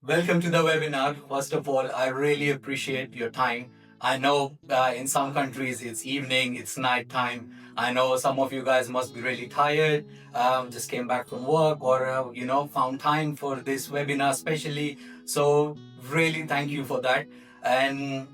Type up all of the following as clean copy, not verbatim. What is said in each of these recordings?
Welcome to the webinar. First of all, I really appreciate your time. I know in some countries it's evening, it's night time. I know some of you guys must be really tired, just came back from work or, found time for this webinar especially. So really thank you for that. And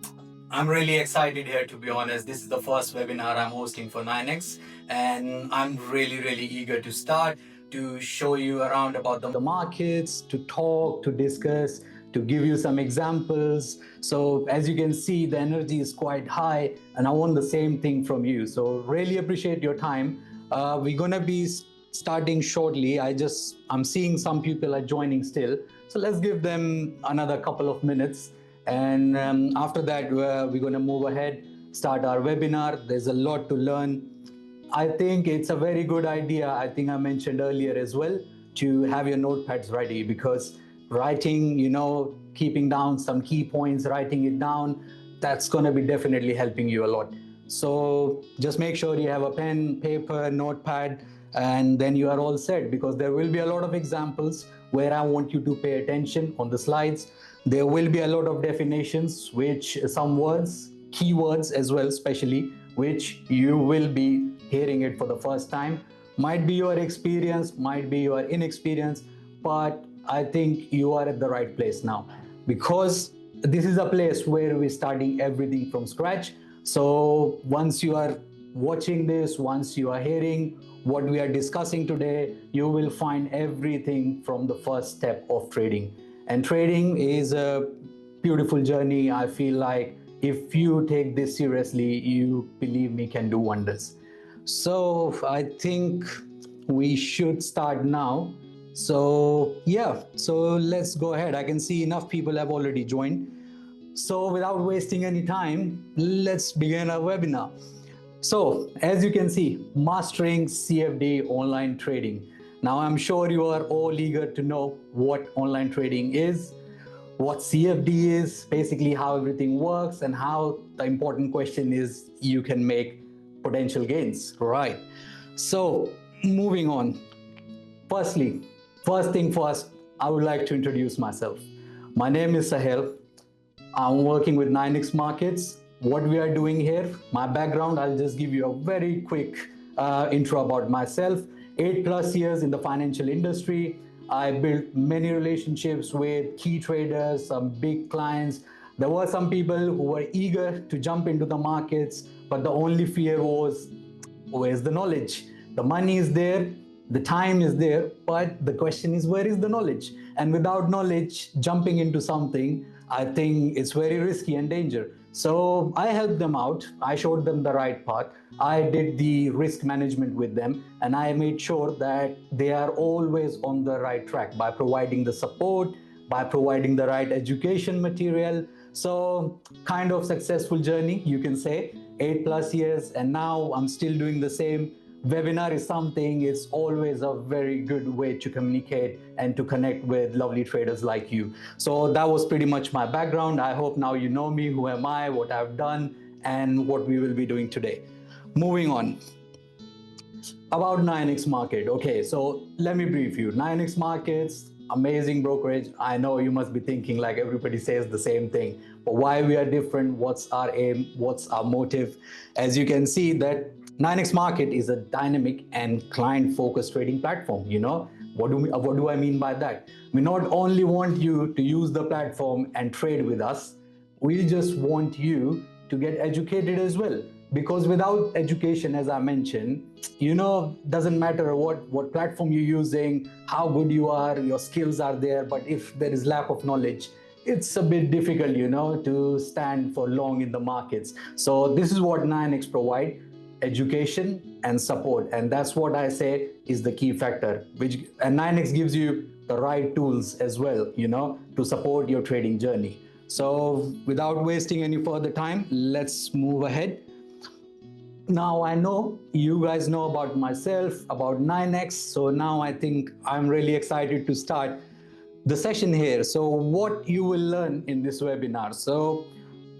I'm really excited here, to be honest. This is the first webinar I'm hosting for 9x, and I'm really eager to start to show you around about the markets, to talk, to discuss, to give you some examples. So as you can see, the energy is quite high, and I want the same thing from you. So really appreciate your time. We're gonna be starting shortly. I'm seeing some people are joining still, so let's give them another couple of minutes, and after that we're going to move ahead, start our webinar. There's a lot to learn. I think it's a very good idea. I think I mentioned earlier as well, to have your notepads ready, because writing, keeping down some key points, writing it down, that's going to be definitely helping you a lot. So just make sure you have a pen, paper, notepad, and then you are all set, because there will be a lot of examples where I want you to pay attention on the slides. There will be a lot of definitions, which some words, keywords as well, especially, which you will be hearing it for the first time. Might be your experience, might be your inexperience, but I think you are at the right place now, because this is a place where we're starting everything from scratch. So once you are watching this, once you are hearing what we are discussing today, you will find everything from the first step of trading. And trading is a beautiful journey. I feel like if you take this seriously, you, believe me, can do wonders. So I think we should start now. So yeah, so let's go ahead. I can see enough people have already joined. So without wasting any time, let's begin our webinar. So as you can see, mastering CFD online trading. Now I'm sure you are all eager to know what online trading is, what CFD is, basically how everything works, and how the important question is you can make potential gains, right? So moving on. Firstly, first thing first, I would like to introduce myself. My name is Sahel. I'm working with 9xMarkets. What we are doing here, my background, I'll just give you a very quick intro about myself. 8+ years in the financial industry. I built many relationships with key traders, some big clients. There were some people who were eager to jump into the markets, but the only fear was, where's the knowledge? The money is there, the time is there, but the question is, where is the knowledge? And without knowledge, jumping into something, I think it's very risky and dangerous. So I helped them out. I showed them the right path. I did the risk management with them, and I made sure that they are always on the right track by providing the support, by providing the right education material. So kind of successful journey, you can say, 8+ years, and now I'm still doing the same. Webinar is something, it's always a very good way to communicate and to connect with lovely traders like you. So that was pretty much my background. I hope now you know me, who am I, what I've done, and what we will be doing today. Moving on. About 9xMarket. Okay, so let me brief you. 9xMarkets, amazing brokerage. I know you must be thinking like everybody says the same thing, but why we are different, what's our aim, what's our motive? As you can see that 9xMarket is a dynamic and client-focused trading platform. What do I mean by that? We not only want you to use the platform and trade with us, we just want you to get educated as well. Because without education, as I mentioned, doesn't matter what platform you're using, how good you are, your skills are there, but if there is lack of knowledge, it's a bit difficult, to stand for long in the markets. So this is what 9x provide: education and support. And that's what I say is the key factor, and 9x gives you the right tools as well, to support your trading journey. So without wasting any further time, let's move ahead. Now I know you guys know about myself, about 9x, so now I think I'm really excited to start the session here. So what you will learn in this webinar. So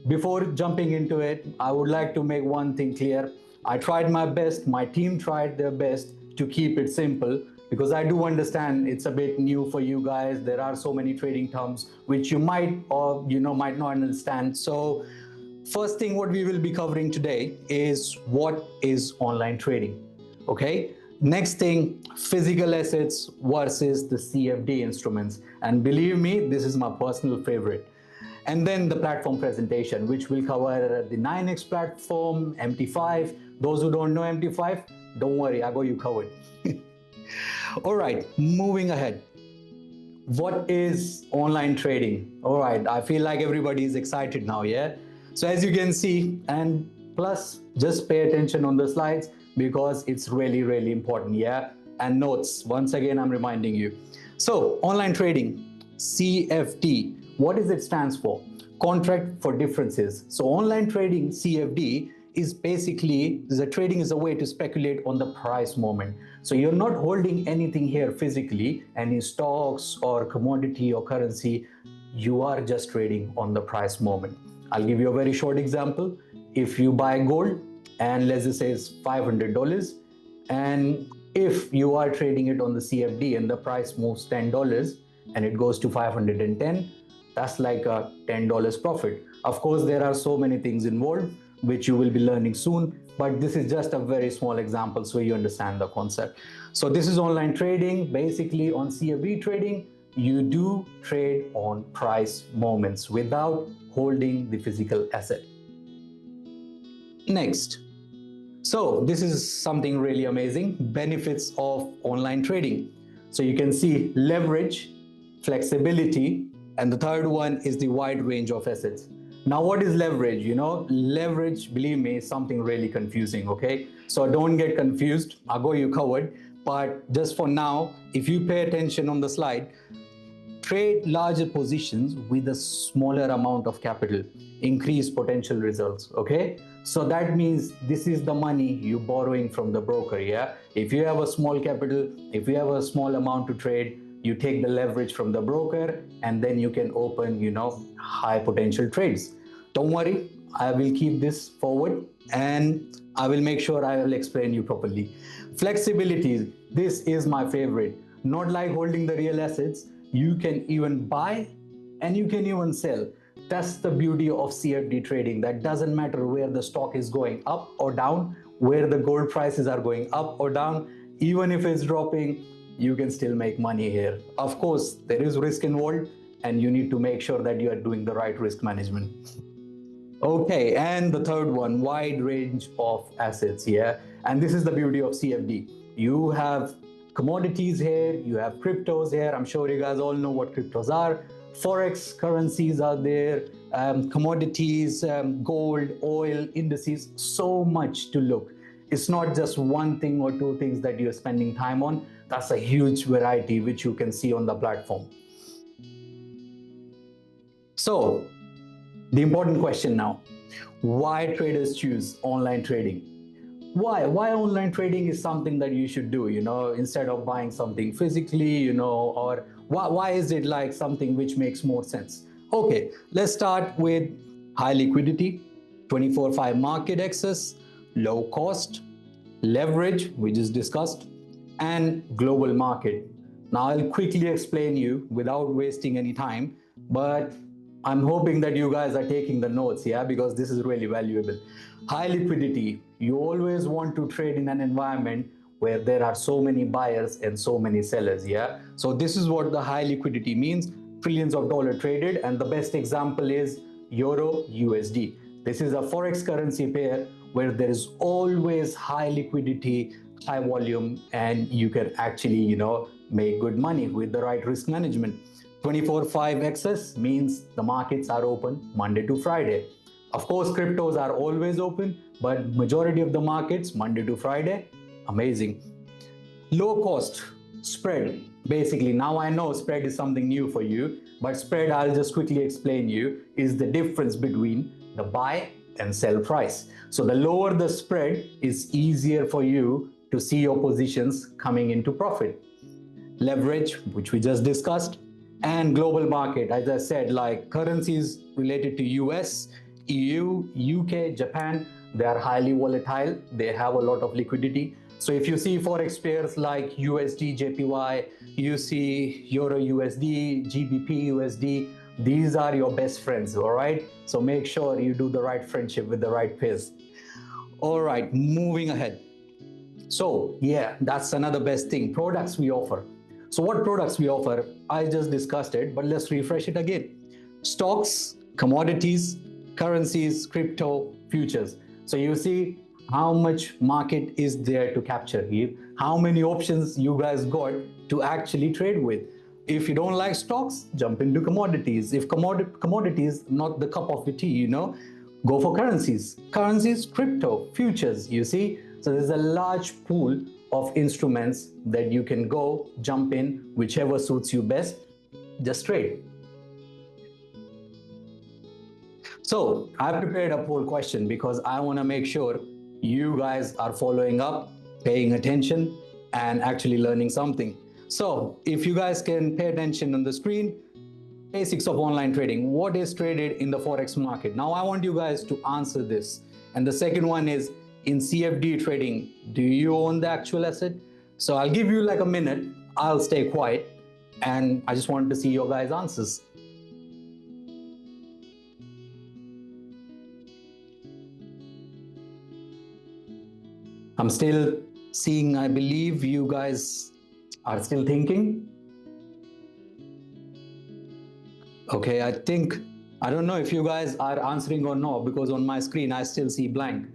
before jumping into it, I would like to make one thing clear. I tried my best, my team tried their best to keep it simple, because I do understand it's a bit new for you guys. There are so many trading terms which you might or might not understand. So first thing what we will be covering today is what is online trading. Okay. Next thing, physical assets versus the CFD instruments. And believe me, this is my personal favorite. And then the platform presentation, which will cover the 9x platform, MT5. Those who don't know MT5, don't worry, I got you covered. All right, moving ahead. What is online trading? All right, I feel like everybody is excited now, yeah? So as you can see, and plus just pay attention on the slides because it's really, really important, yeah? And notes, once again, I'm reminding you. So online trading, CFD, what does it stands for? Contract for differences. So online trading, CFD, is basically, the trading is a way to speculate on the price movement. So you're not holding anything here physically, any stocks or commodity or currency, you are just trading on the price movement. I'll give you a very short example. If you buy gold and let's just say it's $500, and if you are trading it on the CFD and the price moves $10 and it goes to 510, that's like a $10 profit. Of course, there are so many things involved which you will be learning soon, but this is just a very small example so you understand the concept. So this is online trading. Basically on CFD trading, you do trade on price moments without holding the physical asset. Next, so this is something really amazing, benefits of online trading. So you can see leverage, flexibility, and the third one is the wide range of assets. Now, what is leverage? Leverage, believe me, is something really confusing, okay? So don't get confused. I'll go you covered. But just for now, if you pay attention on the slide, trade larger positions with a smaller amount of capital, increase potential results, okay? So that means this is the money you're borrowing from the broker, yeah? If you have a small capital, if you have a small amount to trade, you take the leverage from the broker and then you can open, high potential trades. Don't worry, I will keep this forward and I will make sure I will explain you properly. Flexibility, this is my favorite. Not like holding the real assets, you can even buy and you can even sell. That's the beauty of CFD trading. That doesn't matter where the stock is going up or down, where the gold prices are going up or down, even if it's dropping, you can still make money here. Of course, there is risk involved and you need to make sure that you are doing the right risk management. Okay, and the third one, wide range of assets, yeah? And this is the beauty of CFD. You have commodities here, you have cryptos here. I'm sure you guys all know what cryptos are. Forex currencies are there, commodities, gold, oil, indices, so much to look. It's not just one thing or two things that you're spending time on. That's a huge variety which you can see on the platform. So, the important question now, why traders choose online trading? Why online trading is something that you should do, instead of buying something physically, or why is it like something which makes more sense? Okay, let's start with high liquidity, 24/5 market access, low cost, leverage, we just discussed, and global market. Now I'll quickly explain you without wasting any time, but I'm hoping that you guys are taking the notes, yeah, because this is really valuable. High liquidity, you always want to trade in an environment where there are so many buyers and so many sellers, yeah? So this is what the high liquidity means, trillions of dollars traded, and the best example is Euro USD. This is a forex currency pair where there is always high liquidity, high volume, and you can actually, make good money with the right risk management. 24/5 access means the markets are open Monday to Friday. Of course, cryptos are always open, but majority of the markets Monday to Friday. Amazing. Low cost spread. Basically, now I know spread is something new for you, but spread, I'll just quickly explain you, is the difference between the buy and sell price. So the lower the spread, is easier for you to see your positions coming into profit. Leverage, which we just discussed, and global market, as I said, like currencies related to US, EU, UK, Japan, they are highly volatile. They have a lot of liquidity. So if you see forex pairs like USD JPY, you see Euro USD, GBP USD, these are your best friends, all right? So make sure you do the right friendship with the right pairs. All right, moving ahead. So yeah, that's another best thing, products we offer. So what products we offer? I just discussed it, but let's refresh it again. Stocks, commodities, currencies, crypto, futures. So you see how much market is there to capture here, how many options you guys got to actually trade with. If you don't like stocks, jump into commodities. If commodities not the cup of the tea, go for currencies, crypto, futures, you see. So there's a large pool of instruments that you can go jump in, whichever suits you best, just trade. So I prepared a poll question because I want to make sure you guys are following up, paying attention, and actually learning something. So if you guys can pay attention on the screen, basics of online trading. What is traded in the forex market? Now I want you guys to answer this. And the second one is, in CFD trading, do you own the actual asset? So I'll give you like a minute. I'll stay quiet, and I just wanted to see your guys' answers. I'm still seeing, I believe you guys are still thinking. Okay, I don't know if you guys are answering or not, because on my screen I still see blank.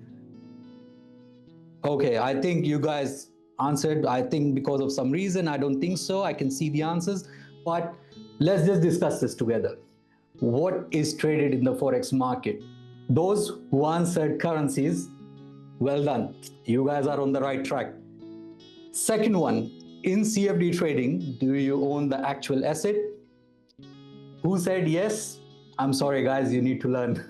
Okay, I think you guys answered. I think because of some reason, I don't think so. I can see the answers, but let's just discuss this together. What is traded in the forex market? Those who answered currencies, well done. You guys are on the right track. Second one, in CFD trading, do you own the actual asset? Who said yes? I'm sorry, guys, you need to learn.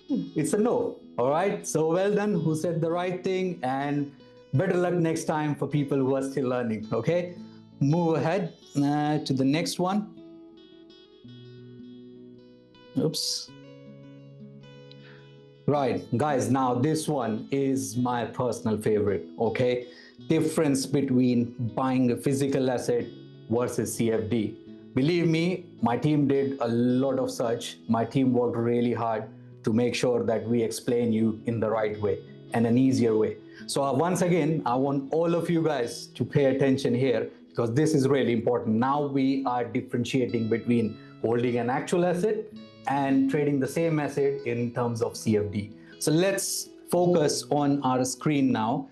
It's a no. All right. So well done. Who said the right thing? And better luck next time for people who are still learning. Okay. Move ahead to the next one. Oops. Right, guys, now this one is my personal favorite, okay? Difference between buying a physical asset versus CFD. Believe me, my team did a lot of search. My team worked really hard to make sure that we explain you in the right way and an easier way. So once again, I want all of you guys to pay attention here, because this is really important. Now we are differentiating between holding an actual asset and trading the same asset in terms of CFD. So let's focus on our screen now.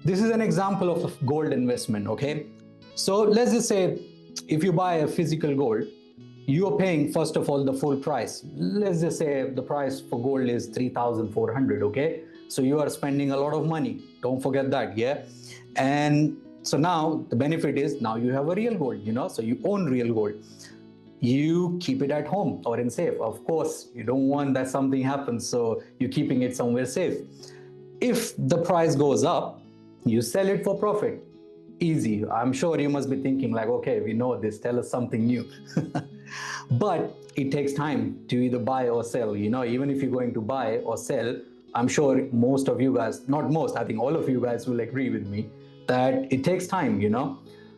This is an example of a gold investment, okay? So let's just say if you buy a physical gold, you are paying, first of all, the full price. Let's just say the price for gold is 3,400, okay? So you are spending a lot of money. Don't forget that, yeah? And so now the benefit is now you have a real gold, so you own real gold. You keep it at home or in safe. Of course, you don't want that something happens, so you're keeping it somewhere safe. If the price goes up, you sell it for profit. Easy. I'm sure you must be thinking like, okay, we know this, tell us something new. But it takes time to either buy or sell. Even if you're going to buy or sell, I'm sure most of you guys, not most, I think all of you guys will agree with me that it takes time.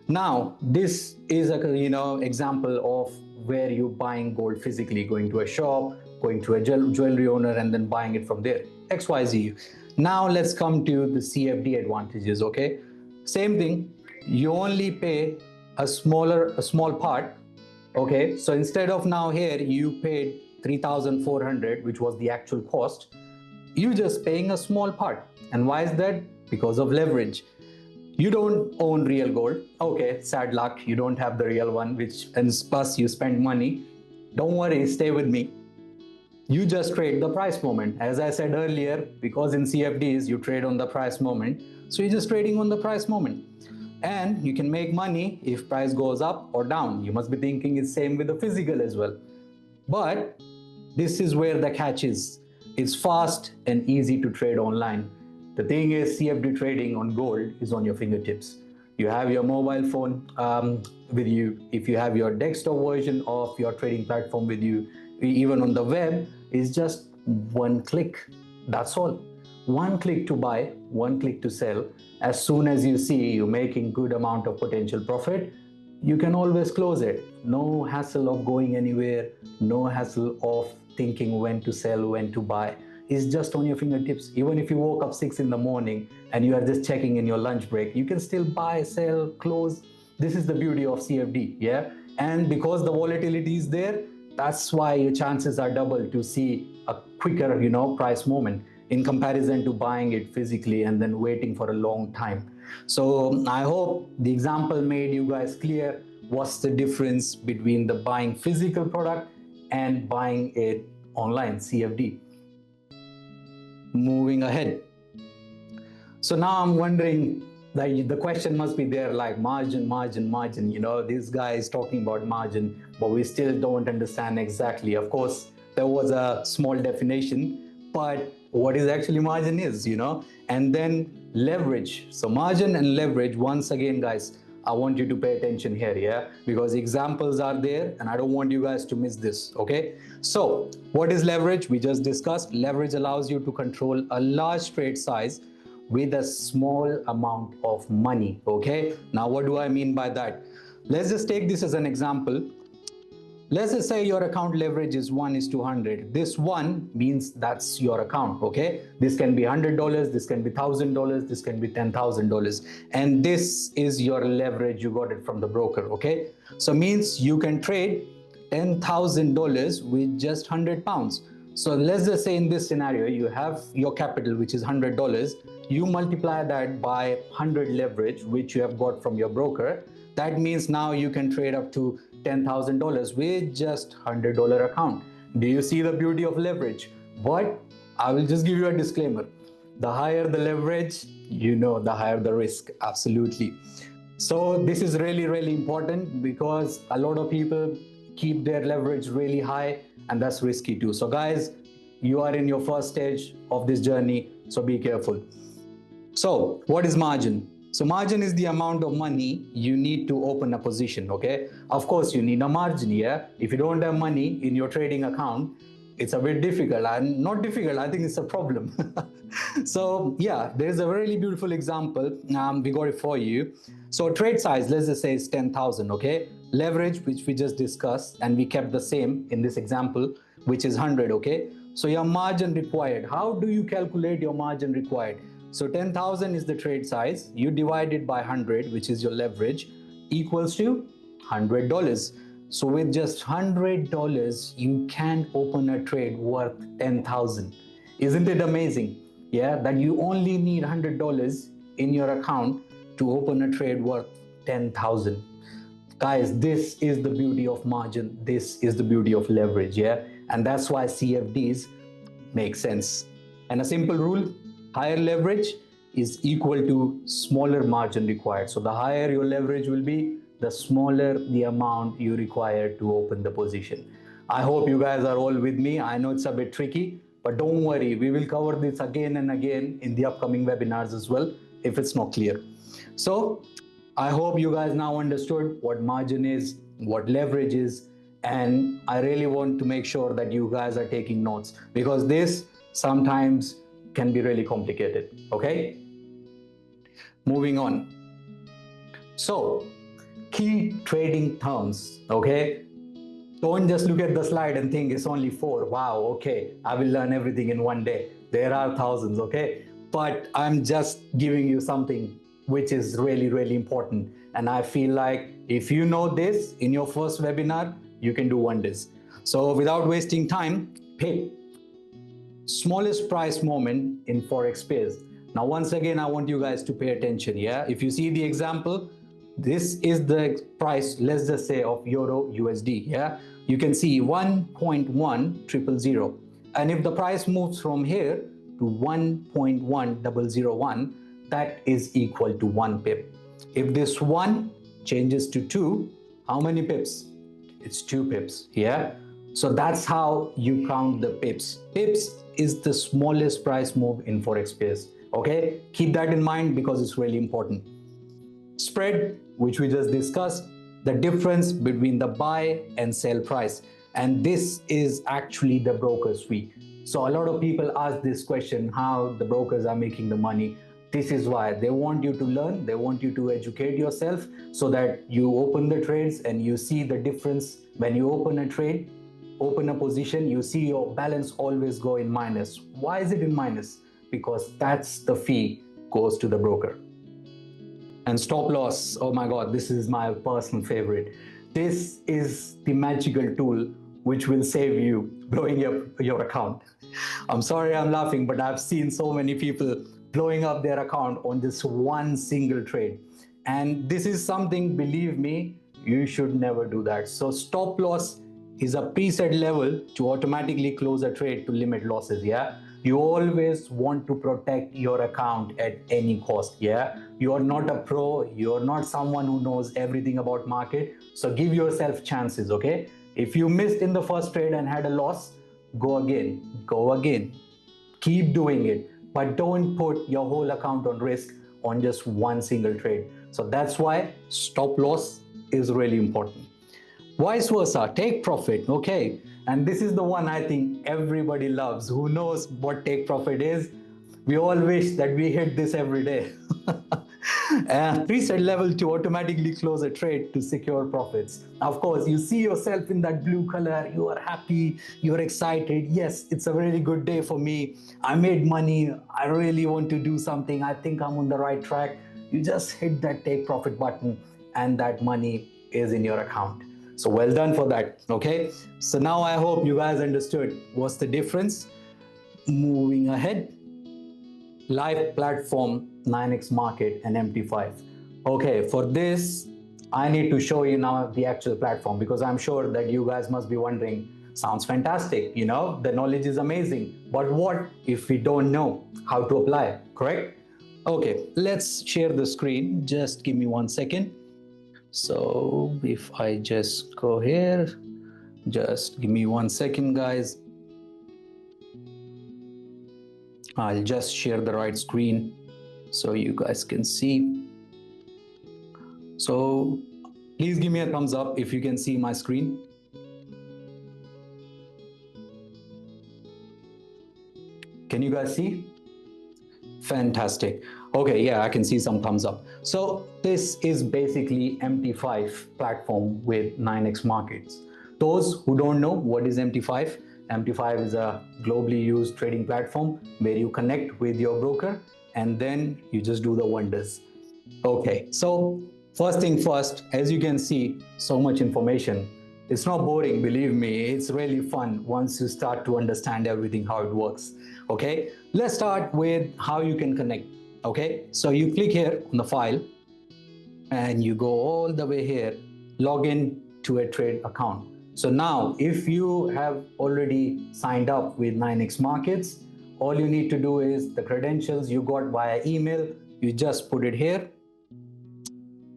Now this is a example of where you're buying gold physically, going to a shop, going to a jewelry owner, and then buying it from there. XYZ. Now let's come to the CFD advantages, okay? Same thing, you only pay a small part, okay? So instead of now here, you paid 3,400, which was the actual cost, you're just paying a small part. And why is that? Because of leverage. You don't own real gold. Okay, sad luck, you don't have the real one, and plus you spend money. Don't worry, stay with me. You just trade the price moment. As I said earlier, because in CFDs you trade on the price moment, so you're just trading on the price moment. And you can make money if price goes up or down. You must be thinking it's same with the physical as well. But this is where the catch is. It's fast and easy to trade online. The thing is, CFD trading on gold is on your fingertips. You have your mobile phone with you. If you have your desktop version of your trading platform with you, even on the web, it's just one click. That's all. one click to buy, one click to sell. As soon as you see you're making good amount of potential profit, you can always close it. No hassle of going anywhere, no hassle of thinking when to sell, when to buy. It's just on your fingertips. Even if you woke up 6 in the morning and you are just checking in your lunch break, you can still buy, sell, close. This is the beauty of CFD, yeah? And because the volatility is there, that's why your chances are double to see a quicker, price movement in comparison to buying it physically and then waiting for a long time. So I hope the example made you guys clear what's the difference between the buying physical product and buying it online, CFD. Moving ahead. So now I'm wondering, like, the question must be there, like margin, margin, margin. This guy is talking about margin, but we still don't understand exactly. Of course, there was a small definition, but what is actually margin is, and then leverage. So margin and leverage, once again, guys, I want you to pay attention here, yeah, because examples are there and I don't want you guys to miss this, okay? So what is leverage? We just discussed. Leverage allows you to control a large trade size with a small amount of money, okay? Now, what do I mean by that? Let's just take this as an example. Let's just say your account leverage is 1:100. This one means that's your account, okay? This can be $100, this can be $1,000, this can be $10,000. And this is your leverage, you got it from the broker, okay? So means you can trade $10,000 with just 100 pounds. So let's just say in this scenario, you have your capital, which is $100. You multiply that by 100 leverage, which you have got from your broker. That means now you can trade up to $10,000 with just $100 account. Do you see the beauty of leverage? But I will just give you a disclaimer. The higher the leverage, the higher the risk. Absolutely. So this is really, really important because a lot of people keep their leverage really high, and that's risky too. So guys, you are in your first stage of this journey, so be careful. So what is margin? So margin is the amount of money you need to open a position, okay? Of course, you need a margin, yeah? If you don't have money in your trading account, it's a bit difficult. And not difficult, I think it's a problem. So yeah, there's a really beautiful example. We got it for you. So trade size, let's just say it's 10,000, okay? Leverage, which we just discussed, and we kept the same in this example, which is 100, okay? So your margin required, how do you calculate your margin required? So 10,000 is the trade size. You divide it by 100, which is your leverage, equals to $100. So with just $100, you can open a trade worth 10,000. Isn't it amazing? Yeah, that you only need $100 in your account to open a trade worth 10,000. Guys, this is the beauty of margin. This is the beauty of leverage, yeah? And that's why CFDs make sense. And a simple rule, higher leverage is equal to smaller margin required. So the higher your leverage will be, the smaller the amount you require to open the position. I hope you guys are all with me. I know it's a bit tricky, but don't worry. We will cover this again and again in the upcoming webinars as well, if it's not clear. So I hope you guys now understood what margin is, what leverage is, and I really want to make sure that you guys are taking notes because this sometimes can be really complicated, okay? Moving on. So, key trading terms, okay? Don't just look at the slide and think it's only 4. Wow, okay, I will learn everything in one day. There are thousands, okay? But I'm just giving you something which is really, really important. And I feel like if you know this in your first webinar, you can do wonders. So without wasting time, pick smallest price moment in forex pairs. Now once again, I want you guys to pay attention, yeah? If you see the example, this is the price, let's just say, of euro USD, yeah? You can see 1.1000, and if the price moves from here to 1.1001, that is equal to 1 pip. If this 1 changes to 2, how many pips? It's 2 pips, yeah? So that's how you count the pips. Pips is the smallest price move in forex pairs, okay? Keep that in mind because it's really important. Spread, which we just discussed, the difference between the buy and sell price. And this is actually the broker's fee. So a lot of people ask this question, how the brokers are making the money. This is why they want you to learn, they want you to educate yourself so that you open the trades and you see the difference. When you open a trade, open a position, you see your balance always go in minus. Why is it in minus? Because that's the fee goes to the broker. And stop loss, oh my god, this is my personal favorite. This is the magical tool which will save you blowing up your account. I'm sorry I'm laughing, but I've seen so many people blowing up their account on this one single trade. And this is something, believe me, you should never do that. So stop loss is a preset level to automatically close a trade to limit losses. Yeah, you always want to protect your account at any cost. Yeah, you are not a pro, you are not someone who knows everything about market, so give yourself chances. Okay, if you missed in the first trade and had a loss, go again, keep doing it, but don't put your whole account on risk on just one single trade. So that's why stop loss is really important. Vice versa, take profit. Okay, and this is the one I think everybody loves. Who knows what take profit is? We all wish that we hit this every day. Preset level to automatically close a trade to secure profits. Of course, you see yourself in that blue color, you are happy, you are excited. Yes, it's a really good day for me. I made money, I really want to do something, I think I'm on the right track. You just hit that take profit button and that money is in your account. So well done for that. Okay, so now I hope you guys understood what's the difference. Moving ahead, live platform, 9x market and MT5. Okay, for this I need to show you now the actual platform, because I'm sure that you guys must be wondering, sounds fantastic, you know, the knowledge is amazing, but what if we don't know how to apply, correct? Okay, let's share the screen, just give me 1 second. So if I just go here, just give me 1 second, guys. I'll just share the right screen so you guys can see. So please give me a thumbs up if you can see my screen. Can you guys see? Fantastic. Okay, yeah, I can see some thumbs up. So this is basically MT5 platform with 9x markets. Those who don't know what is MT5, MT5 is a globally used trading platform where you connect with your broker and then you just do the wonders. Okay, so first thing first, as you can see, so much information. It's not boring, believe me, it's really fun once you start to understand everything, how it works. Okay, let's start with how you can connect. Okay, so you click here on the file and you go all the way here, log in to a trade account. So now if you have already signed up with 9x markets, all you need to do is the credentials you got via email, you just put it here,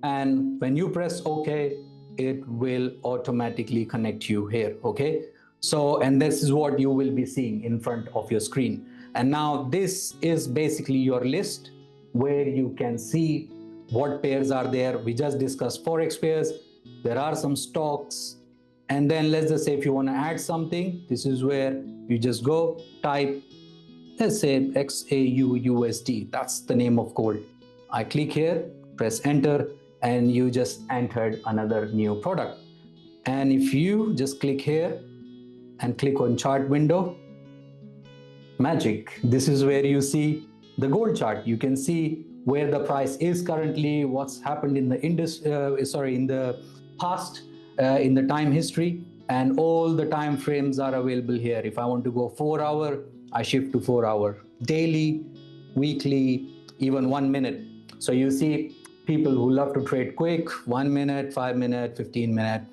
and when you press OK, it will automatically connect you here. Okay, so and this is what you will be seeing in front of your screen. And now this is basically your list where you can see what pairs are there. We just discussed forex pairs, there are some stocks, and then let's just say if you want to add something, this is where you just go type, let's say XAUUSD, that's the name of gold. I click here, press enter, and you just entered another new product. And if you just click here and click on chart window, magic, this is where you see the gold chart. You can see where the price is currently, what's happened in the in the past, in the time history, and all the time frames are available here. If I want to go 4 hour, I shift to 4 hour, daily, weekly, even 1 minute. So you see people who love to trade quick, 1 minute, 5 minute, 15 minute,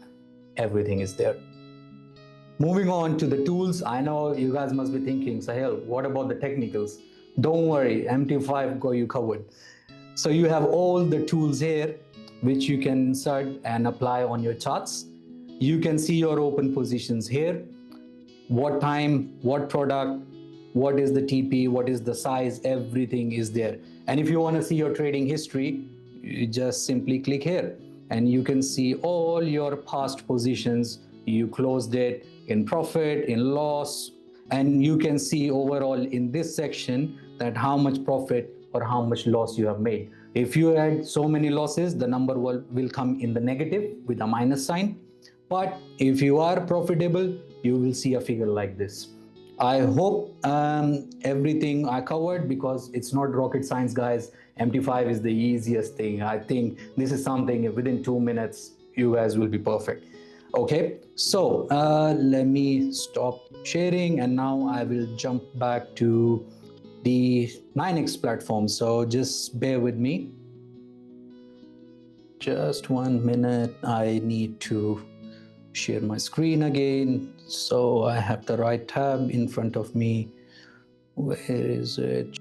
everything is there. Moving on to the tools, I know you guys must be thinking, Sahil, what about the technicals? Don't worry, MT5 got you covered. So you have all the tools here which you can insert and apply on your charts. You can see your open positions here, what time, what product, what is the TP, what is the size, everything is there. And if you want to see your trading history, you just simply click here and you can see all your past positions. You closed it in profit, in loss, And you can see overall in this section that how much profit or how much loss you have made. If you had so many losses, the number will come in the negative with a minus sign. But if you are profitable, you will see a figure like this. I hope everything I covered, because it's not rocket science, guys. MT5 is the easiest thing. I think this is something within 2 minutes, you guys will be perfect. Okay, so let me stop sharing, and now I will jump back to the 9x platform. So just bear with me. Just 1 minute. I need to share my screen again so I have the right tab in front of me. Where is it?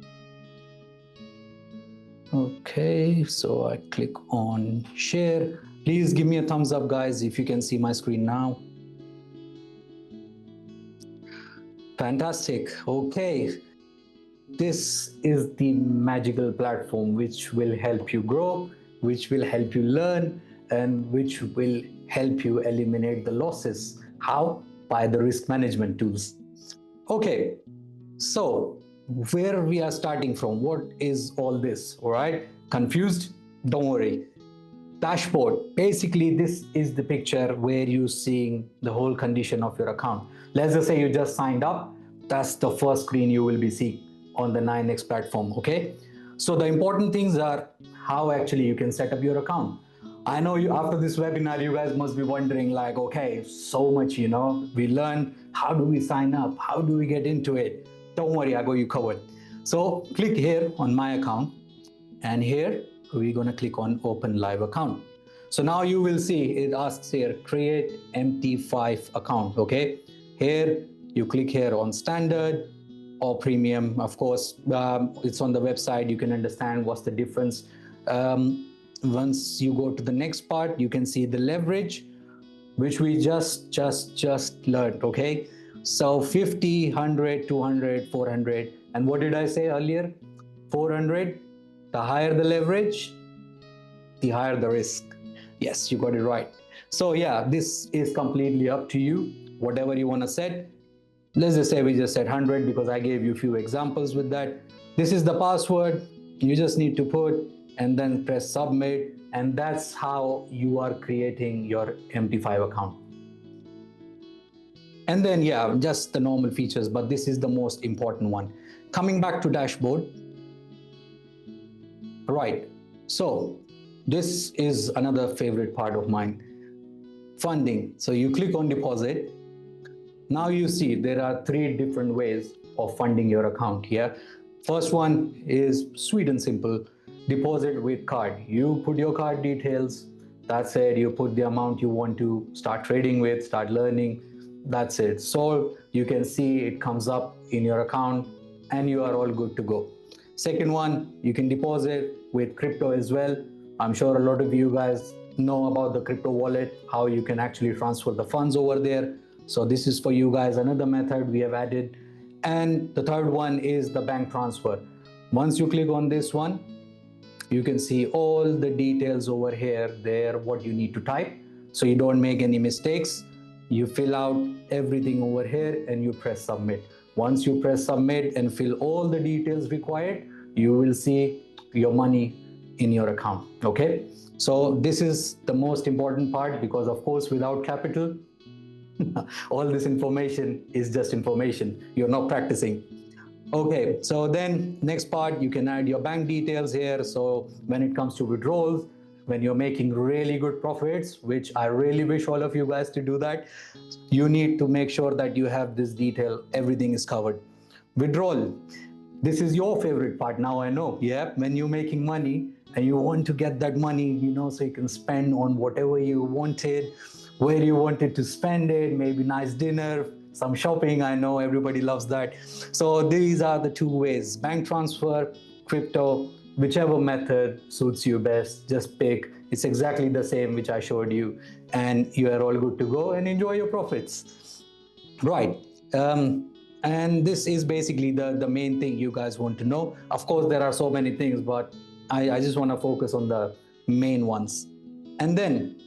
Okay, so I click on share. Please give me a thumbs up, guys, if you can see my screen now. Fantastic. Okay, this is the magical platform which will help you grow, which will help you learn, and which will help you eliminate the losses. How? By the risk management tools. Okay, so where we are starting from? What is all this? All right, confused? Don't worry. Dashboard. Basically, this is the picture where you're seeing the whole condition of your account. Let's just say you just signed up. That's the first screen you will be seeing on the 9x platform. Okay, so the important things are how actually you can set up your account. I know you, after this webinar, you guys must be wondering like, okay, so much, we learned. How do we sign up? How do we get into it? Don't worry, I got you covered. So click here on my account, and here we're going to click on open live account. So now you will see it asks here create MT5 account. Okay, here you click here on standard or premium. Of course, it's on the website. You can understand what's the difference. Once you go to the next part, you can see the leverage, which we just learned. Okay, so 50, 100, 200, 400, and what did I say earlier? 400. The higher the leverage, the higher the risk. Yes, you got it right. So yeah, this is completely up to you. Whatever you want to set. Let's just say we just set 100 because I gave you a few examples with that. This is the password. You just need to put and then press submit, and that's how you are creating your MT5 account. And then yeah, just the normal features, but this is the most important one. Coming back to dashboard. Right, so this is another favorite part of mine, funding. So you click on deposit. Now you see there are 3 different ways of funding your account here. First one is sweet and simple, deposit with card. You put your card details, that's it. You put the amount you want to start trading with, start learning, that's it. So you can see it comes up in your account and you are all good to go. Second one, you can deposit with crypto as well. I'm sure a lot of you guys know about the crypto wallet, how you can actually transfer the funds over there. So this is for you guys, another method we have added. And the third one is the bank transfer. Once you click on this one, you can see all the details over here, there, what you need to type. So you don't make any mistakes. You fill out everything over here and you press submit. Once you press submit and fill all the details required, you will see your money in your account. Okay, so this is the most important part, because of course without capital all this information is just information. You're not practicing. Okay, so then next part, you can add your bank details here. So when it comes to withdrawals, when you're making really good profits, which I really wish all of you guys to do that, you need to make sure that you have this detail, everything is covered. Withdrawal, this is your favorite part now, I know. Yeah, when you're making money and you want to get that money, so you can spend on whatever you wanted, where you wanted to spend it, maybe nice dinner, some shopping. I know everybody loves that. So these are the 2 ways, bank transfer, crypto, whichever method suits you best, just pick. It's exactly the same which I showed you, and you are all good to go and enjoy your profits. Right. And this is basically the main thing you guys want to know. Of course, there are so many things, but I just want to focus on the main ones. And then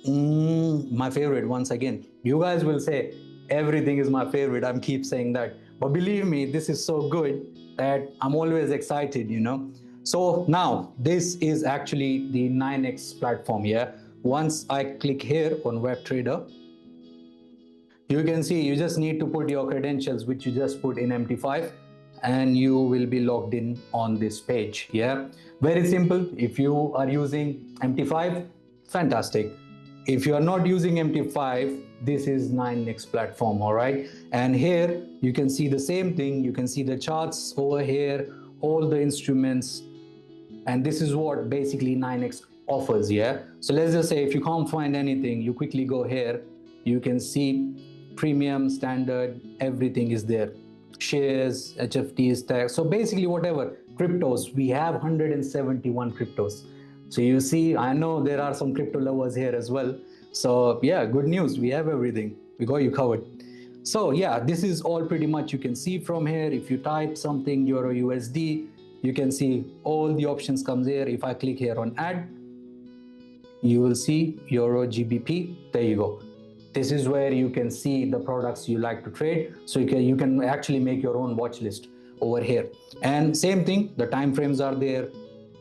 my favorite, once again, you guys will say everything is my favorite. I'm keep saying that, But believe me, this is so good that I'm always excited, So now this is actually the 9x platform here. Once I click here on web trader, you can see you just need to put your credentials, which you just put in MT5, and you will be logged in on this page. Yeah, very simple. If you are using MT5, fantastic. If you are not using MT5, this is 9x platform. All right, and here you can see the same thing. You can see the charts over here, all the instruments, and this is what basically 9x offers. Yeah, so let's just say if you can't find anything, you quickly go here. You can see premium, standard, everything is there. Shares, HFTs, tax. So basically whatever cryptos, we have 171 cryptos. So you see, I know there are some crypto lovers here as well. So yeah, good news, we have everything, we got you covered. So yeah, this is all pretty much you can see from here. If you type something euro USD, you can see all the options comes here. If I click here on add, you will see euro GBP. There you go. This is where you can see the products you like to trade. So you can actually make your own watch list over here. And same thing, the time frames are there,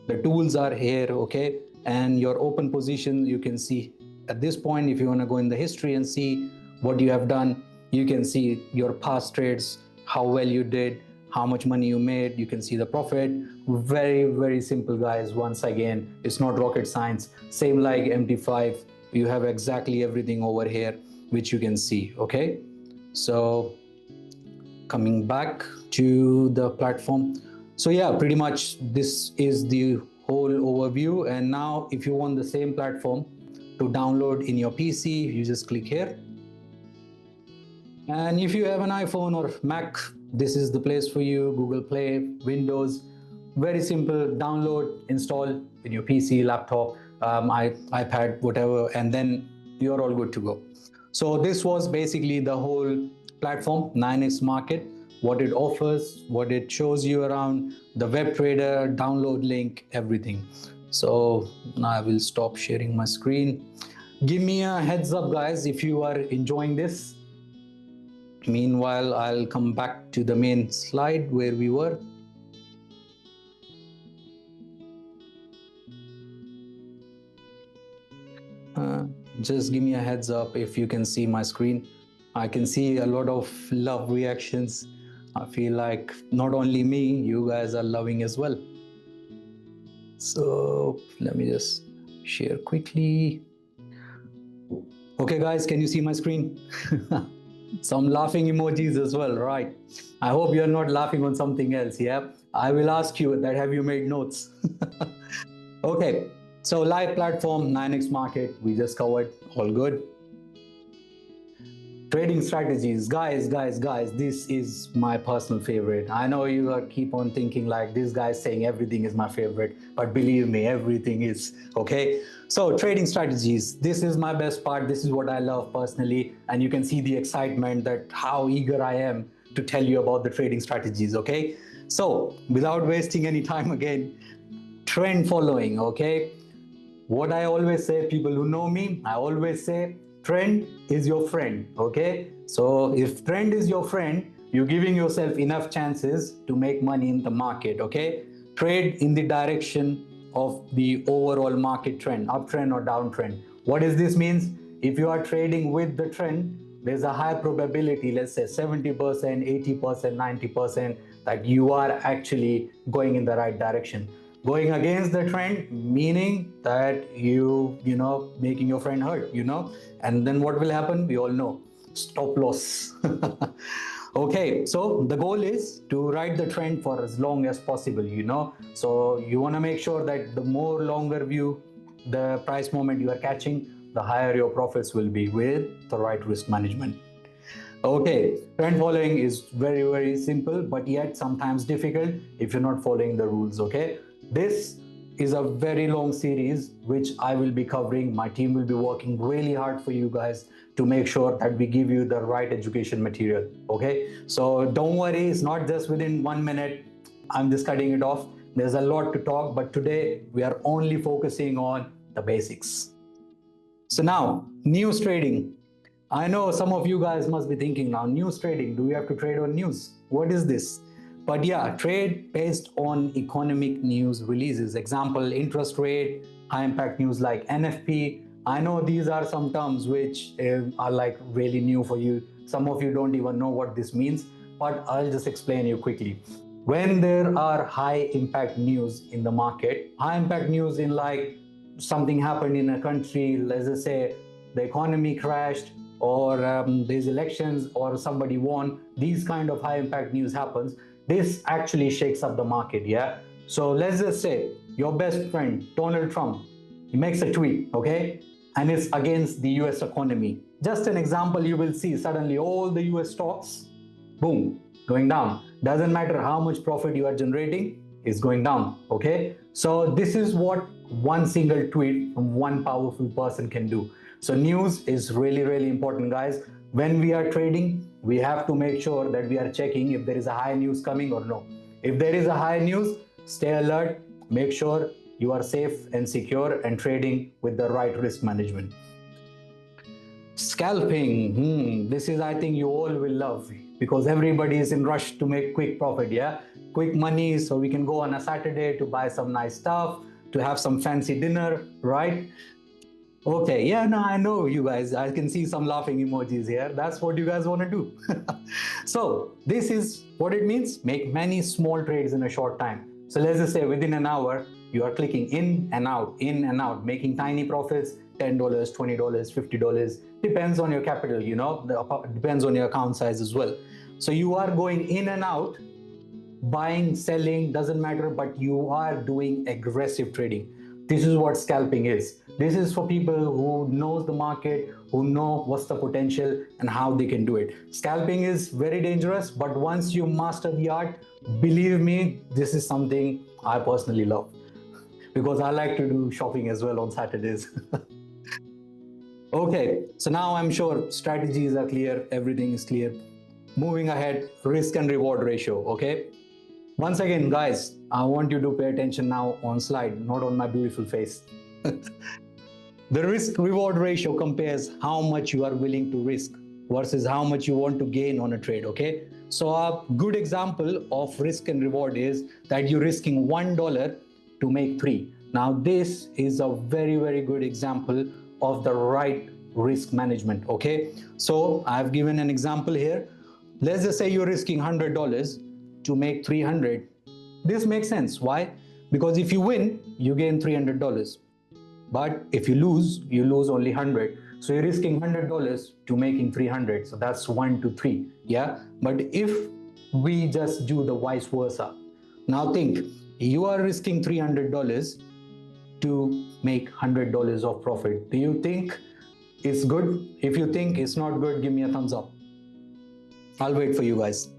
the tools are here, okay? And your open position, you can see at this point. If you want to go in the history and see what you have done, you can see your past trades, how well you did, how much money you made. You can see the profit. Very, very simple, guys. Once again, it's not rocket science. Same like MT5, you have exactly everything over here, which you can see, okay? So coming back to the platform. So yeah, pretty much this is the whole overview. And now if you want the same platform to download in your PC, you just click here. And if you have an iPhone or Mac, this is the place for you. Google Play, Windows, very simple. Download, install in your PC, laptop, iPad, whatever, and then you're all good to go. So this was basically the whole platform, 9x Market, what it offers, what it shows you around, the web trader, download link, everything. So now I will stop sharing my screen. Give me a heads up, guys, if you are enjoying this. Meanwhile, I'll come back to the main slide where we were. Just give me a heads up if you can see my screen. I can see a lot of love reactions. I feel like not only me, you guys are loving as well. So let me just share quickly. Okay, guys, can you see my screen? Some laughing emojis as well, right? I hope you're not laughing on something else, yeah? I will ask you that, have you made notes? Okay, so live platform, 9x Market, we just covered, all good. Trading strategies, guys, this is my personal favorite. I know you keep on thinking like this guy's saying everything is my favorite, but believe me, everything is, okay? So trading strategies, this is my best part. This is what I love personally. And you can see the excitement, that how eager I am to tell you about the trading strategies, okay? So without wasting any time again, trend following, okay? What I always say, people who know me, I always say trend is your friend, okay? So if trend is your friend, you're giving yourself enough chances to make money in the market, okay? Trade in the direction of the overall market trend, uptrend or downtrend. What does this mean? If you are trading with the trend, there's a high probability, let's say 70%, 80%, 90%, that you are actually going in the right direction. Going against the trend, meaning that you making your friend hurt, and then what will happen? We all know, stop loss. Okay, so the goal is to ride the trend for as long as possible, so you want to make sure that the more longer view the price moment you are catching, the higher your profits will be with the right risk management. Okay, trend following is very, very simple, but yet sometimes difficult if you're not following the rules, okay? This is a very long series which I will be covering. My team will be working really hard for you guys to make sure that we give you the right education material, okay? So don't worry, it's not just within 1 minute. I'm just cutting it off. There's a lot to talk, but today we are only focusing on the basics. So now, news trading. I know some of you guys must be thinking now, news trading, do we have to trade on news? What is this? But yeah, trade based on economic news releases. Example, interest rate, high impact news like NFP. I know these are some terms which are like really new for you. Some of you don't even know what this means, but I'll just explain you quickly. When there are high impact news in the market, high impact news in like something happened in a country, let's just say the economy crashed, or there's elections, or somebody won, these kind of high impact news happens, this actually shakes up the market. Yeah, so let's just say your best friend Donald Trump, he makes a tweet, okay, and it's against the US economy. Just an example, you will see suddenly all the US stocks, boom, going down. Doesn't matter how much profit you are generating, it's going down. Okay, so this is what one single tweet from one powerful person can do. So news is really, really important, guys. When we are trading, we have to make sure that we are checking if there is a high news coming or no. If there is a high news, stay alert, make sure you are safe and secure and trading with the right risk management. Scalping, this is, I think you all will love, because everybody is in rush to make quick profit. Yeah, quick money, so we can go on a Saturday to buy some nice stuff, to have some fancy dinner, right? Okay, yeah, no, I know you guys. I can see some laughing emojis here. That's what you guys want to do. So, this is what it means, make many small trades in a short time. So, let's just say within an hour, you are clicking in and out, making tiny profits, $10, $20, $50. Depends on your capital, depends on your account size as well. So, you are going in and out, buying, selling, doesn't matter, but you are doing aggressive trading. This is what scalping is. This is for people who knows the market, who know what's the potential and how they can do it. Scalping is very dangerous, but once you master the art, believe me, this is something I personally love, because I like to do shopping as well on Saturdays. Okay, so now I'm sure strategies are clear, everything is clear. Moving ahead, risk and reward ratio, okay? Once again, guys, I want you to pay attention now on slide, not on my beautiful face. The risk reward ratio compares how much you are willing to risk versus how much you want to gain on a trade, okay? So a good example of risk and reward is that you're risking $1 to make 3. Now this is a very, very good example of the right risk management, okay? So I've given an example here. Let's just say you're risking $100 to make 300. This makes sense. Why? Because if you win, you gain $300. But if you lose only 100. So you're risking $100 to making 300. So that's 1 to 3. Yeah. But if we just do the vice versa, now think you are risking $300 to make $100 of profit. Do you think it's good? If you think it's not good, give me a thumbs up. I'll wait for you guys.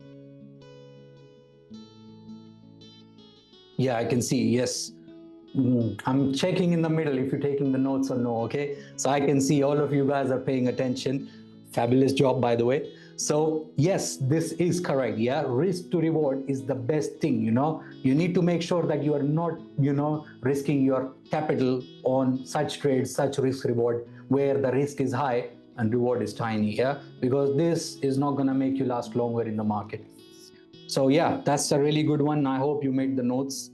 Yeah, I can see. Yes. I'm checking in the middle if you're taking the notes or no, okay? So I can see all of you guys are paying attention. Fabulous job, by the way. So yes, this is correct. Yeah, risk to reward is the best thing. You need to make sure that you are not, risking your capital on such trades, such risk reward, where the risk is high and reward is tiny. Yeah, because this is not going to make you last longer in the market. So yeah, that's a really good one. I hope you made the notes.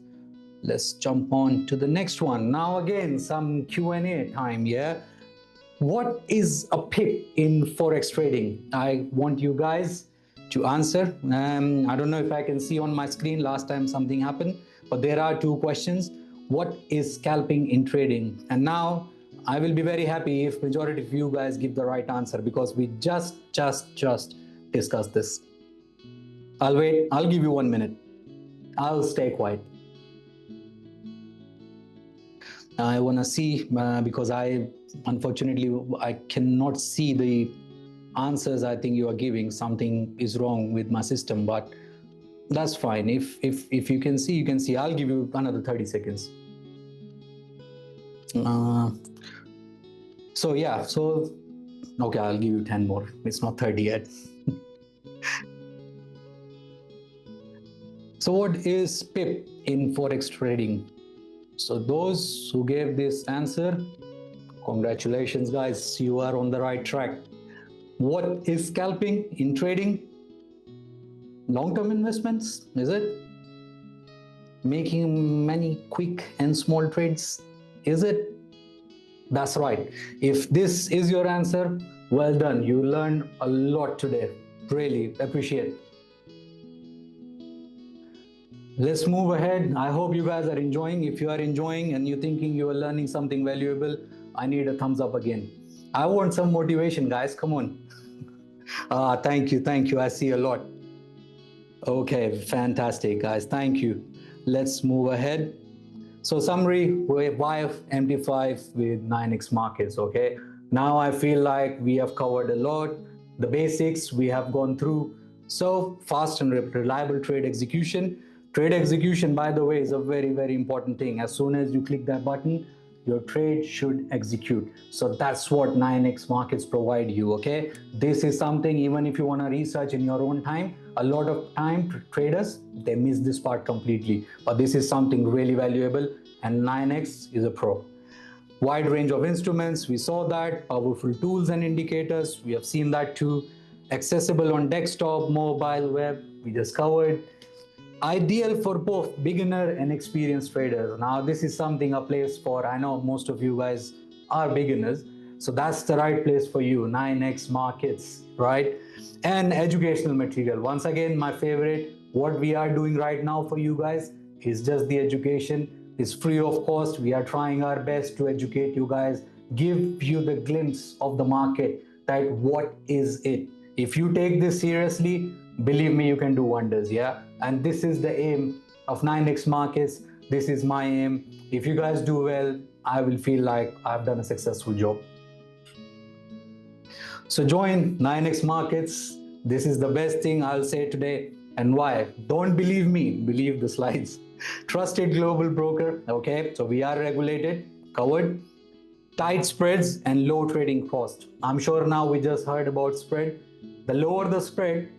Let's jump on to the next one. Now again, some Q&A time, yeah? What is a pip in Forex trading? I want you guys to answer. I don't know if I can see on my screen. Last time something happened, but there are 2 questions. What is scalping in trading? And now I will be very happy if majority of you guys give the right answer, because we just discussed this. I'll wait. I'll give you 1 minute. I'll stay quiet. I want to see, because unfortunately I cannot see the answers I think you are giving. Something is wrong with my system, but that's fine. If you can see, you can see. I'll give you another 30 seconds. So yeah, okay, I'll give you 10 more. It's not 30 yet. So what is pip in Forex trading? So those who gave this answer, congratulations guys, you are on the right track. What is scalping in trading? Long-term investments, is it? Making many quick and small trades, is it? That's right. If this is your answer, well done. You learned a lot today. Really appreciate. Let's move ahead. I hope you guys are enjoying. If you are enjoying and you're thinking you are learning something valuable, I need a thumbs up again. I want some motivation, guys. Come on. Thank you. Thank you. I see a lot. Okay, fantastic, guys. Thank you. Let's move ahead. So summary, why MT5 with 9xMarkets, okay? Now I feel like we have covered a lot. The basics we have gone through. So fast and reliable trade execution. Trade execution, by the way, is a very, very important thing. As soon as you click that button, your trade should execute. So that's what 9xMarkets provide you, okay? This is something, even if you want to research in your own time, a lot of time traders, they miss this part completely. But this is something really valuable, and 9x is a pro. Wide range of instruments, we saw that. Powerful tools and indicators, we have seen that too. Accessible on desktop, mobile, web, we just covered. Ideal for both beginner and experienced traders. Now this is something a place for, I know most of you guys are beginners, so that's the right place for you. 9xMarkets, right? And educational material, once again my favorite. What we are doing right now for you guys is just the education. It's free of cost. We are trying our best to educate you guys, give you the glimpse of the market, that what is it. If you take this seriously, believe me, you can do wonders. Yeah, and this is the aim of 9xMarkets. This is my aim. If you guys do well, I will feel like I've done a successful job. So join 9xMarkets. This is the best thing I'll say today. And why? Don't believe me, believe the slides. Trusted global broker. Okay, so we are regulated, covered. Tight spreads and low trading cost. I'm sure now we just heard about spread. The lower the spread,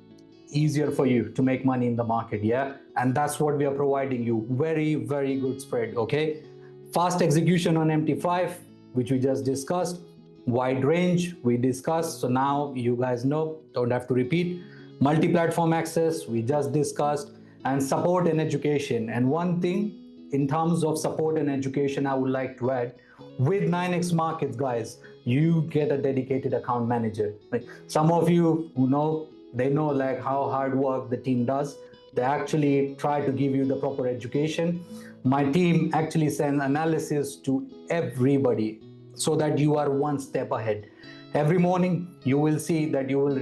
easier for you to make money in the market. Yeah, and that's what we are providing you. Very, very good spread. Okay, fast execution on MT5, which we just discussed. Wide range we discussed, so now you guys know, don't have to repeat. Multi-platform access we just discussed, and support and education. And one thing in terms of support and education I would like to add, with 9xMarkets, guys, you get a dedicated account manager. Like some of you who know, they know like how hard work the team does. They actually try to give you the proper education. My team actually sends analysis to everybody so that you are one step ahead. Every morning you will see that you will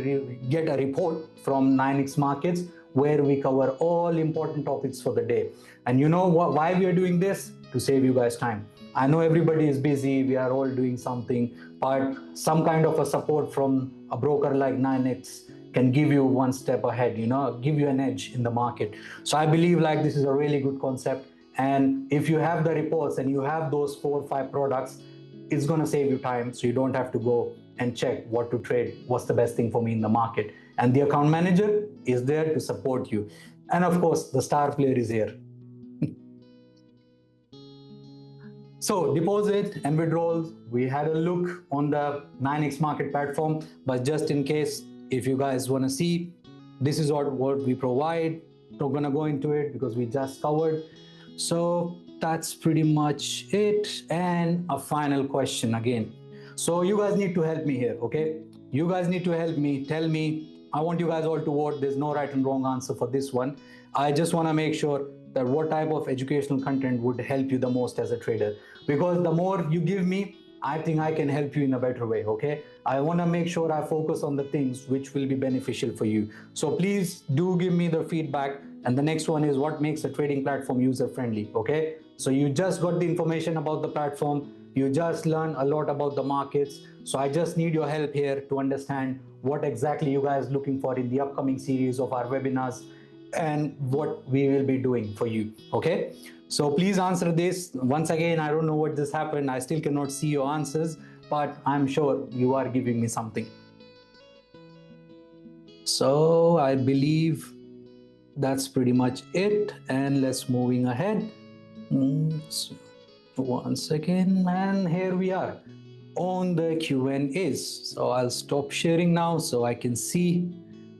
get a report from 9xMarkets where we cover all important topics for the day. And you know what, why we are doing this? To save you guys time. I know everybody is busy, we are all doing something, but some kind of a support from a broker like 9x can give you one step ahead, you know, give you an edge in the market. So I believe like this is a really good concept. And if you have the reports and you have those 4 or 5 products, it's going to save you time, so you don't have to go and check what to trade, what's the best thing for me in the market. And the account manager is there to support you. And of course, the star player is here. So deposit and withdrawals, we had a look on the 9xMarket platform, but just in case, if you guys want to see, this is what we provide. Not gonna go into it because we just covered. So that's pretty much it. And a final question again. So you guys need to help me here, okay? You guys need to help me, tell me. I want you guys all to vote. There's no right and wrong answer for this one. I just want to make sure that what type of educational content would help you the most as a trader. Because the more you give me, I think I can help you in a better way, okay? I want to make sure I focus on the things which will be beneficial for you. So please do give me the feedback. And the next one is what makes a trading platform user-friendly, okay? So you just got the information about the platform. You just learned a lot about the markets. So I just need your help here to understand what exactly you guys are looking for in the upcoming series of our webinars and what we will be doing for you, okay? So please answer this. Once again, I don't know what this happened. I still cannot see your answers, but I'm sure you are giving me something. So I believe that's pretty much it. And let's moving ahead. One second, and here we are. on the Q&As. So I'll stop sharing now so I can see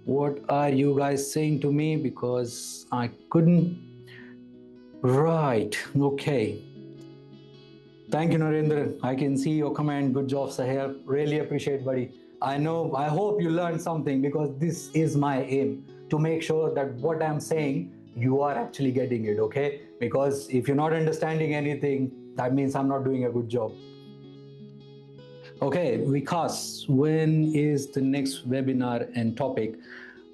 what are you guys saying to me, because I couldn't. Right, okay. Thank you, Narendra. I can see your comment. Good job, Sahir. Really appreciate, buddy. I hope you learned something, because this is my aim, to make sure that what I'm saying, you are actually getting it, okay? Because if you're not understanding anything, that means I'm not doing a good job. Okay, Vikas, when is the next webinar and topic?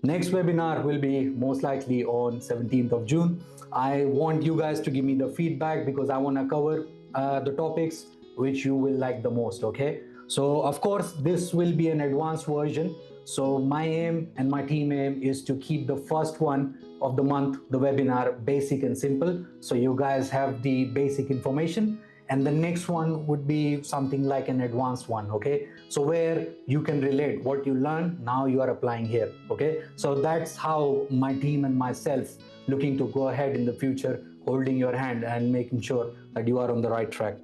Next webinar will be most likely on 17th of June. I want you guys to give me the feedback, because I want to cover the topics which you will like the most, okay? So of course, this will be an advanced version. So my aim and my team aim is to keep the first one of the month, the webinar, basic and simple. So you guys have the basic information, and the next one would be something like an advanced one, okay? So where you can relate what you learn, now you are applying here, okay? So that's how my team and myself looking to go ahead in the future, holding your hand and making sure that you are on the right track.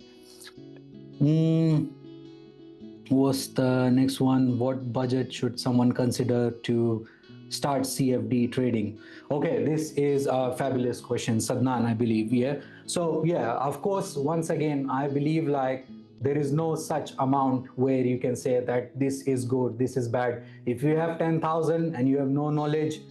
What's the next one? What budget should someone consider to start CFD trading? Okay, this is a fabulous question, Sadnan, I believe. Yeah. So yeah, of course, once again, I believe like there is no such amount where you can say that this is good, this is bad. If you have 10,000 and you have no knowledge,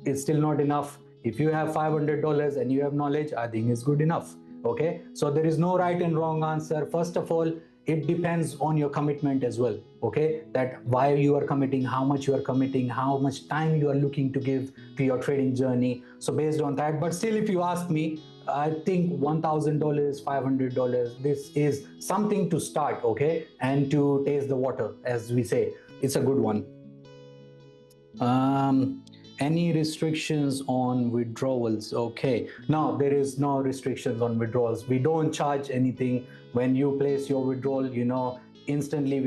it's still not enough. If you have $500 and you have knowledge, I think it's good enough. Okay, so there is no right and wrong answer. First of all, it depends on your commitment as well. Okay, that why you are committing, how much you are committing, how much time you are looking to give to your trading journey. So based on that, but still, if you ask me, I think $1,000, $500, this is something to start, okay, and to taste the water, as we say. It's a good one. Any restrictions on withdrawals? Okay, no, there is no restrictions on withdrawals. We don't charge anything when you place your withdrawal. Instantly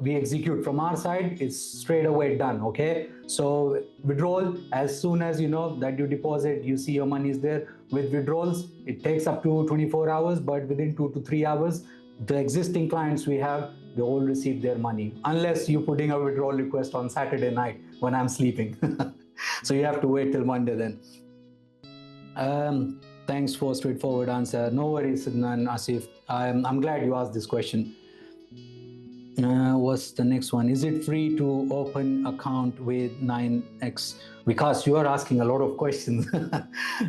we execute from our side. It's straight away done. Okay, so withdrawal, as soon as you know that you deposit, you see your money is there. With withdrawals, it takes up to 24 hours, but within 2 to 3 hours, the existing clients we have, they all receive their money, unless you're putting a withdrawal request on Saturday night when I'm sleeping. So you have to wait till Monday then. Thanks for straightforward answer. No worries, Sidnan, Asif. I'm glad you asked this question. What's the next one? Is it free to open account with 9x? Because you are asking a lot of questions.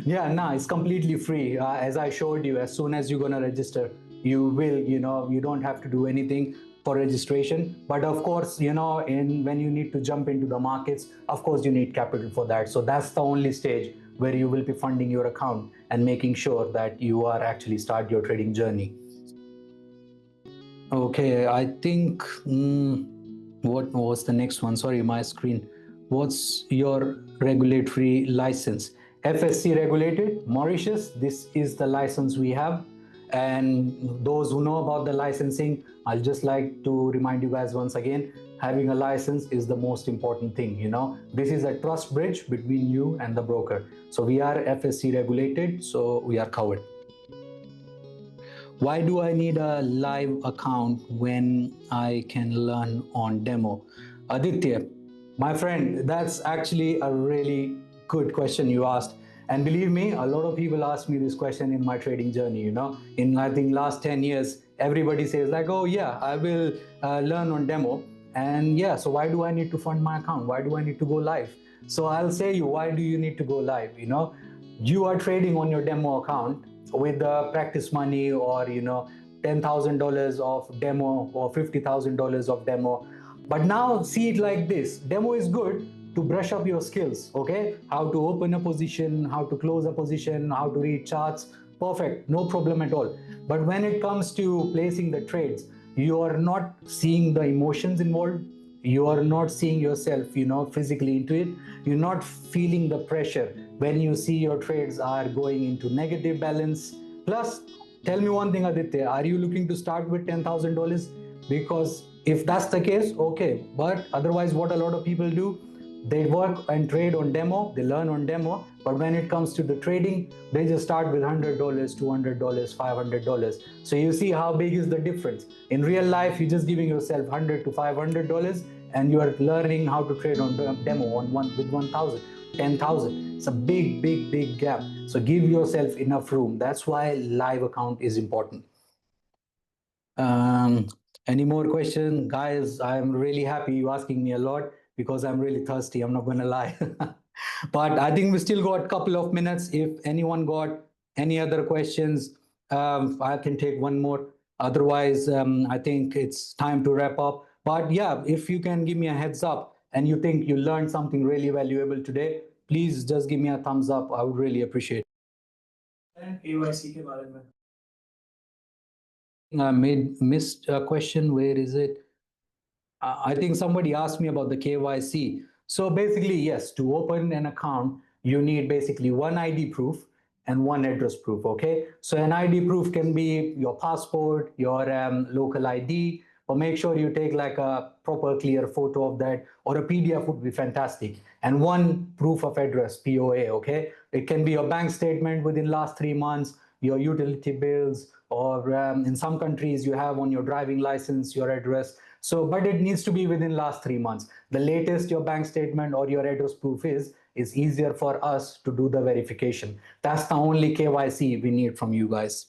Yeah, no, it's completely free. As I showed you, as soon as you're gonna register, you will, you don't have to do anything for registration. But of course, when you need to jump into the markets, of course you need capital for that. So that's the only stage where you will be funding your account and making sure that you are actually start your trading journey. Okay, I think, what was the next one? Sorry, my screen. What's your regulatory license? FSC regulated, Mauritius. This is the license we have. And those who know about the licensing, I'll just like to remind you guys once again, having a license is the most important thing. This is a trust bridge between you and the broker. So we are FSC regulated, so we are covered. Why do I need a live account when I can learn on demo? Aditya, my friend, that's actually a really good question you asked. And believe me, a lot of people ask me this question in my trading journey. In I think last 10 years, everybody says like, oh yeah, I will learn on demo. And yeah, so why do I need to fund my account? Why do I need to go live? So I'll say you, why do you need to go live? You are trading on your demo account with the practice money, or $10,000 of demo or $50,000 of demo. But now see it like this: demo is good to brush up your skills. Okay, how to open a position, how to close a position, how to read charts. Perfect, no problem at all. But when it comes to placing the trades, you are not seeing the emotions involved. You are not seeing yourself, physically into it. You're not feeling the pressure when you see your trades are going into negative balance. Plus, tell me one thing, Aditya, are you looking to start with $10,000? Because if that's the case, okay. But otherwise, what a lot of people do, They work and trade on demo, they learn on demo, but when it comes to the trading, they just start with $100, $200, $500. So you see how big is the difference. In real life, you're just giving yourself $100 to $500, and you are learning how to trade on demo on one with 1,000, 10,000. It's a big, big, big gap. So give yourself enough room. That's why live account is important. Um, any more questions, guys? I'm really happy you asking me a lot because I'm really thirsty. I'm not going to lie. But I think we still got a couple of minutes. If anyone got any other questions, I can take one more. Otherwise, I think it's time to wrap up. But yeah, if you can give me a heads up and you think you learned something really valuable today, please just give me a thumbs up. I would really appreciate it. KYC के बारे में I missed a question. Where is it? I think somebody asked me about the KYC. So basically, yes, to open an account, you need basically one ID proof and one address proof. Okay. So an ID proof can be your passport, your local ID, or make sure you take like a proper clear photo of that, or a PDF would be fantastic. And one proof of address, POA. Okay. It can be your bank statement within last 3 months, your utility bills, or in some countries you have on your driving license your address. So, but it needs to be within last 3 months. The latest your bank statement or your address proof is easier for us to do the verification. That's the only KYC we need from you guys.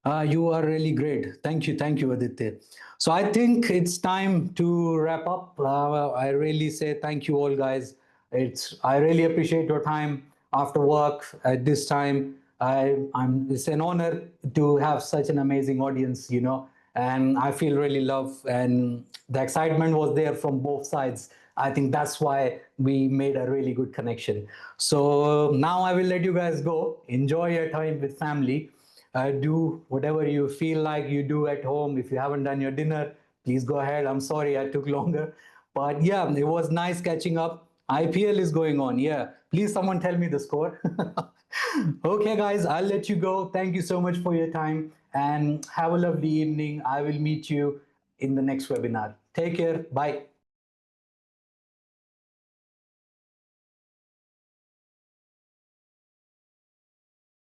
You are really great. Thank you, Aditya. So I think it's time to wrap up. I really say thank you all, guys. I really appreciate your time after work at this time. It's an honor to have such an amazing audience, and I feel really loved, and the excitement was there from both sides. I think that's why we made a really good connection. So now I will let you guys go. Enjoy your time with family. Do whatever you feel like you do at home. If you haven't done your dinner, please go ahead. I'm sorry I took longer. But yeah, it was nice catching up. IPL is going on. Yeah. Please, someone tell me the score. Okay, guys, I'll let you go. Thank you so much for your time and have a lovely evening. I will meet you in the next webinar. Take care. Bye.